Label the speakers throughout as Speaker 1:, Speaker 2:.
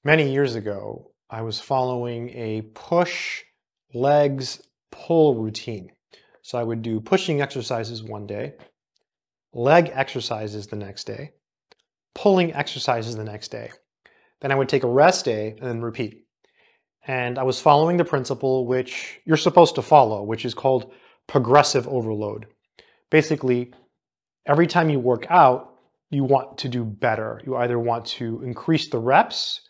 Speaker 1: Many years ago, I was following a push legs pull routine. So I would do pushing exercises one day, leg exercises the next day, pulling exercises the next day. Then I would take a rest day and then repeat. And I was following the principle which you're supposed to follow, which is called progressive overload. Basically, every time you work out, you want to do better. You either want to increase the reps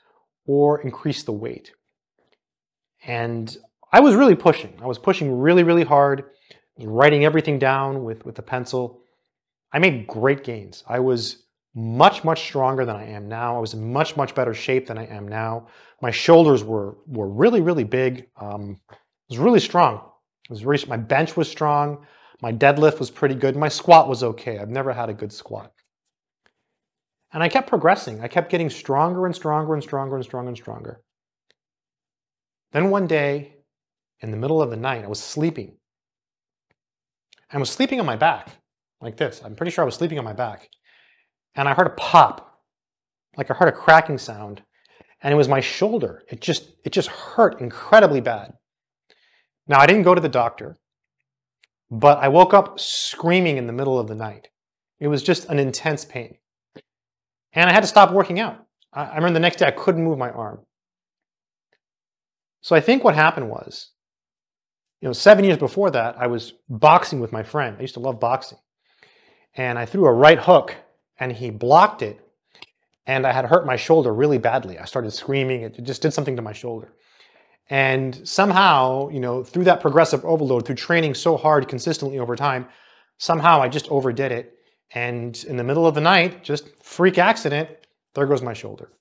Speaker 1: or increase the weight. And I was really pushing. I was pushing really, really hard, writing everything down with a pencil. I made great gains. I was much, much stronger than I am now. I was in much, much better shape than I am now. My shoulders were really, really big. I was really strong. My bench was strong. My deadlift was pretty good. My squat was okay. I've never had a good squat. And I kept progressing. I kept getting stronger and stronger and stronger and stronger and stronger. Then one day, in the middle of the night, I was sleeping. I was sleeping on my back, like this. I'm pretty sure I was sleeping on my back. And I heard a pop, like I heard a cracking sound. And it was my shoulder. It just hurt incredibly bad. Now, I didn't go to the doctor, but I woke up screaming in the middle of the night. It was just an intense pain. And I had to stop working out. I remember the next day I couldn't move my arm. So I think what happened was, 7 years before that, I was boxing with my friend. I used to love boxing. And I threw a right hook and he blocked it. And I had hurt my shoulder really badly. I started screaming. It just did something to my shoulder. And somehow, through that progressive overload, through training so hard consistently over time, somehow I just overdid it. And in the middle of the night, just freak accident, there goes my shoulder.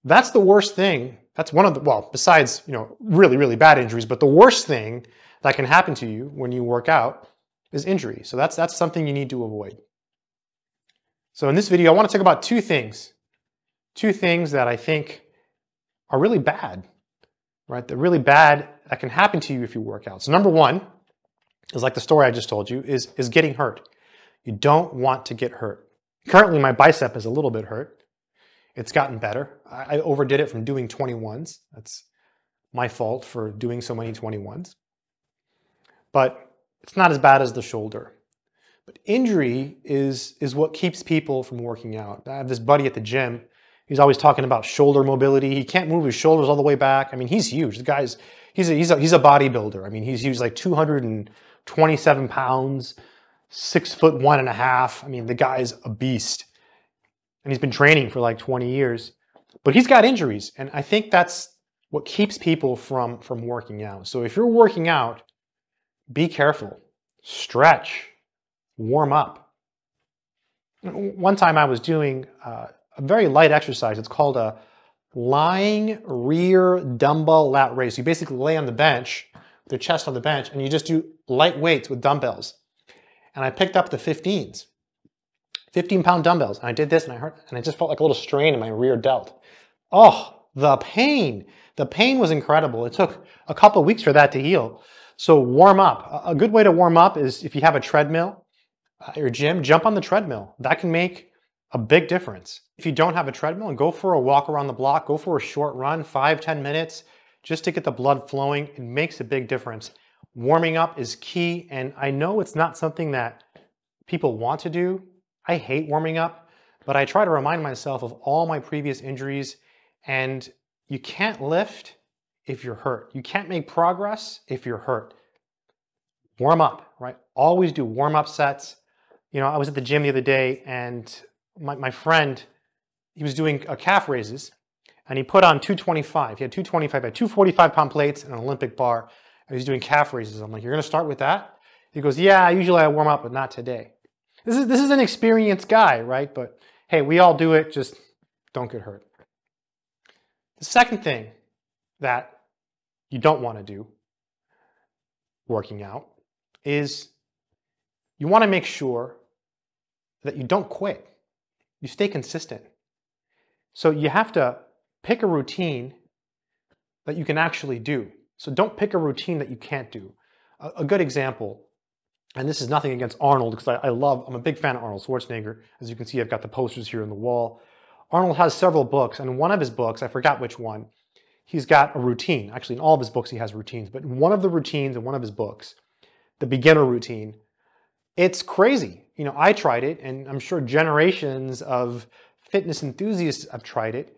Speaker 1: That's the worst thing. That's one of the, well, besides, really, really bad injuries, but the worst thing that can happen to you when you work out is injury. So that's something you need to avoid. So in this video, I want to talk about two things that I think are really bad, right? They're really bad that can happen to you if you work out. So number one is like the story I just told you, is getting hurt. You don't want to get hurt. Currently, my bicep is a little bit hurt. It's gotten better. I overdid it from doing 21s. That's my fault for doing so many 21s. But it's not as bad as the shoulder. But injury is what keeps people from working out. I have this buddy at the gym. He's always talking about shoulder mobility. He can't move his shoulders all the way back. I mean, he's huge. The guy's he's a bodybuilder. I mean, he's like 227 pounds, 6'1.5". I mean, the guy's a beast. And he's been training for like 20 years. But he's got injuries. And I think that's what keeps people from working out. So if you're working out, be careful. Stretch. Warm up. One time I was doing a very light exercise. It's called a lying rear dumbbell lat raise. You basically lay on the bench, with your chest on the bench, and you just do light weights with dumbbells. And I picked up the 15s. 15-pound dumbbells. And I did this and I just felt like a little strain in my rear delt. Oh, the pain. The pain was incredible. It took a couple of weeks for that to heal. So warm up. A good way to warm up is if you have a treadmill at your gym, jump on the treadmill. That can make a big difference. If you don't have a treadmill, go for a walk around the block, go for a short run, 5-10 minutes, just to get the blood flowing. It makes a big difference. Warming up is key, and I know it's not something that people want to do. I hate warming up, but I try to remind myself of all my previous injuries, and you can't lift if you're hurt. You can't make progress if you're hurt. Warm up, right? Always do warm-up sets. I was at the gym the other day, and my friend, he was doing calf raises, and he put on 225. He had 225, he had two 45-pound plates and an Olympic bar, and he's doing calf raises. I'm like, you're going to start with that? He goes, yeah, usually I warm up, but not today. This is an experienced guy, right? But hey, we all do it, just don't get hurt. The second thing that you don't want to do working out is you want to make sure that you don't quit. You stay consistent. So you have to pick a routine that you can actually do. So don't pick a routine that you can't do. A good example, and this is nothing against Arnold, because I'm a big fan of Arnold Schwarzenegger. As you can see, I've got the posters here on the wall. Arnold has several books, and in one of his books, I forgot which one, he's got a routine. Actually, in all of his books, he has routines, but in one of the routines in one of his books, the beginner routine, it's crazy. You know, I tried it, and I'm sure generations of fitness enthusiasts have tried it,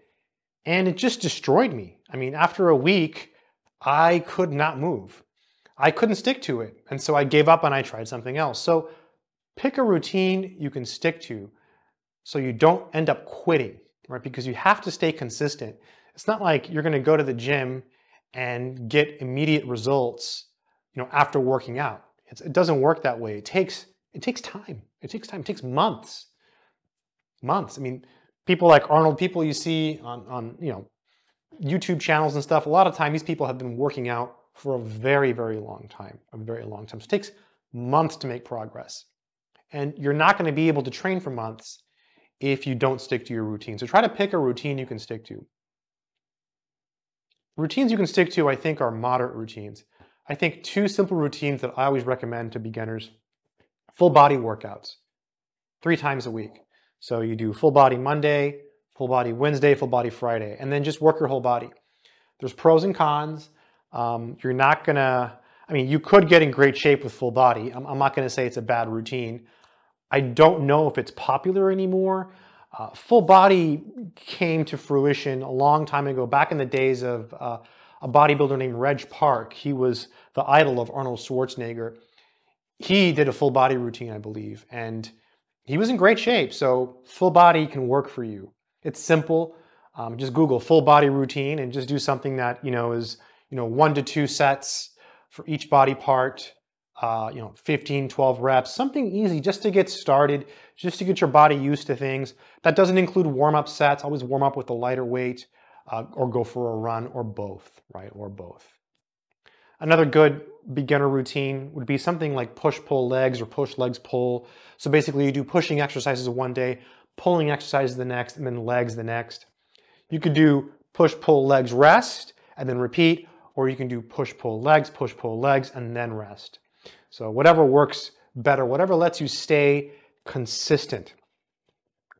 Speaker 1: and it just destroyed me. I mean, after a week, I could not move. I couldn't stick to it, and so I gave up and I tried something else. So pick a routine you can stick to so you don't end up quitting, right? Because you have to stay consistent. It's not like you're gonna go to the gym and get immediate results, you know, after working out. It doesn't work that way. It takes time. It takes time. It takes months. Months. I mean, people like Arnold, people you see on you know, YouTube channels and stuff, a lot of time these people have been working out for a very, very long time. A very long time. So it takes months to make progress. And you're not going to be able to train for months if you don't stick to your routine. So try to pick a routine you can stick to. Routines you can stick to, I think, are moderate routines. I think 2 simple routines that I always recommend to beginners: full body workouts, 3 times a week. So you do full body Monday, full body Wednesday, full body Friday, and then just work your whole body. There's pros and cons. You're not gonna, I mean, you could get in great shape with full body. I'm not gonna say it's a bad routine. I don't know if it's popular anymore. Full body came to fruition a long time ago, back in the days of a bodybuilder named Reg Park. He was the idol of Arnold Schwarzenegger. He did a full body routine, I believe, and he was in great shape. So full body can work for you. It's simple. Just Google full body routine and just do something that, you know, is, you know, 1 to 2 sets for each body part, you know, 15, 12 reps, something easy just to get started, just to get your body used to things. That doesn't include warm-up sets. Always warm up with a lighter weight or go for a run, or both, right? Or both. Another good beginner routine would be something like push-pull legs or push legs pull. So basically you do pushing exercises one day, pulling exercises the next, and then legs the next. You could do push-pull legs rest and then repeat, or you can do push-pull legs, and then rest. So whatever works better, whatever lets you stay consistent.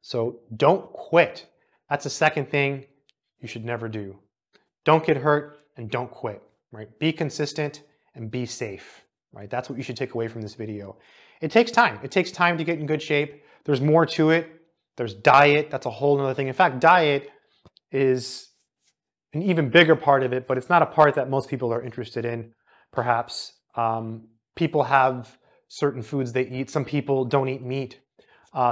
Speaker 1: So don't quit. That's the second thing you should never do. Don't get hurt and don't quit, right? Be consistent and be safe, right? That's what you should take away from this video. It takes time. It takes time to get in good shape. There's more to it. There's diet. That's a whole other thing. In fact, diet is an even bigger part of it, but it's not a part that most people are interested in, perhaps. People have certain foods they eat. Some people don't eat meat.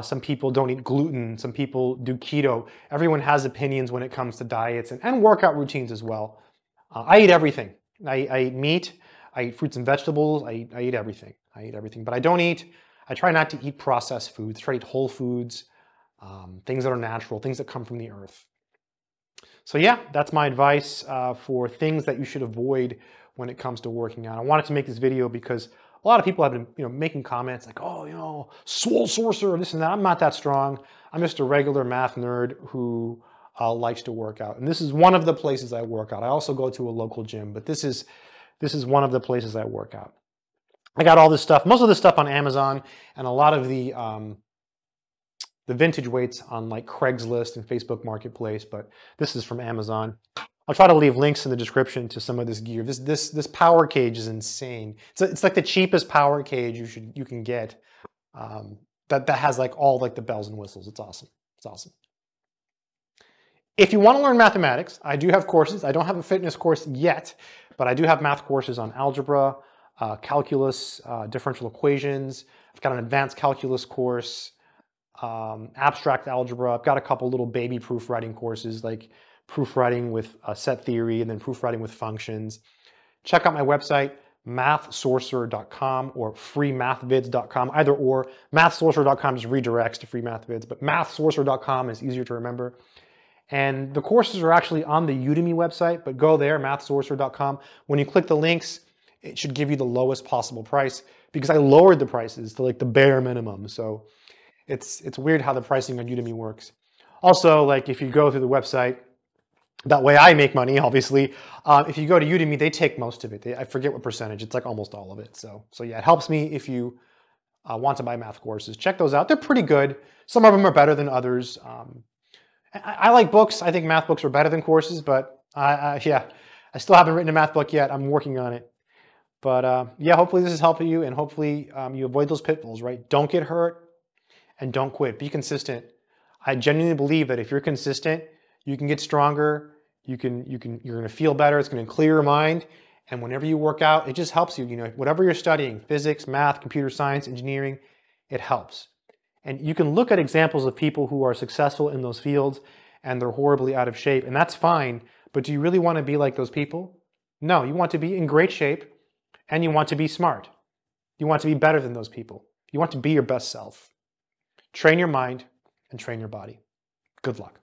Speaker 1: Some people don't eat gluten. Some people do keto. Everyone has opinions when it comes to diets and workout routines as well. I eat everything. I eat meat. I eat fruits and vegetables. I eat everything. I eat everything. But I try not to eat processed foods. I try to eat whole foods, things that are natural, things that come from the earth. So yeah, that's my advice for things that you should avoid when it comes to working out. I wanted to make this video because a lot of people have been, you know, making comments like, oh, you know, swole sorcerer, this and that. I'm not that strong. I'm just a regular math nerd who likes to work out. And this is one of the places I work out. I also go to a local gym, but this is one of the places I work out. I got all this stuff, most of this stuff on Amazon, and a lot of the vintage weights on like Craigslist and Facebook Marketplace, but this is from Amazon. I'll try to leave links in the description to some of this gear. This power cage is insane. It's like the cheapest power cage you can get. That has like all like the bells and whistles. It's awesome. It's awesome. If you want to learn mathematics, I do have courses. I don't have a fitness course yet, but I do have math courses on algebra, calculus, differential equations. I've got an advanced calculus course, abstract algebra. I've got a couple little baby proofwriting courses like proofwriting with set theory and then proofwriting with functions. Check out my website, mathsorcerer.com or freemathvids.com, either or. Mathsorcerer.com just redirects to freemathvids, but mathsorcerer.com is easier to remember. And the courses are actually on the Udemy website, but go there, mathsorcerer.com. When you click the links, it should give you the lowest possible price because I lowered the prices to like the bare minimum. So it's weird how the pricing on Udemy works. Also, like if you go through the website, that way I make money, obviously. If you go to Udemy, they take most of it. I forget what percentage. It's like almost all of it. So yeah, it helps me if you want to buy math courses. Check those out. They're pretty good. Some of them are better than others. I like books. I think math books are better than courses, but yeah, I still haven't written a math book yet. I'm working on it. But yeah, hopefully this is helping you, and hopefully you avoid those pitfalls, right? Don't get hurt and don't quit. Be consistent. I genuinely believe that if you're consistent, you can get stronger. You're going to feel better. It's going to clear your mind. And whenever you work out, it just helps you. You know, whatever you're studying, physics, math, computer science, engineering, it helps. And you can look at examples of people who are successful in those fields and they're horribly out of shape, and that's fine. But do you really want to be like those people? No, you want to be in great shape and you want to be smart. You want to be better than those people. You want to be your best self. Train your mind and train your body. Good luck.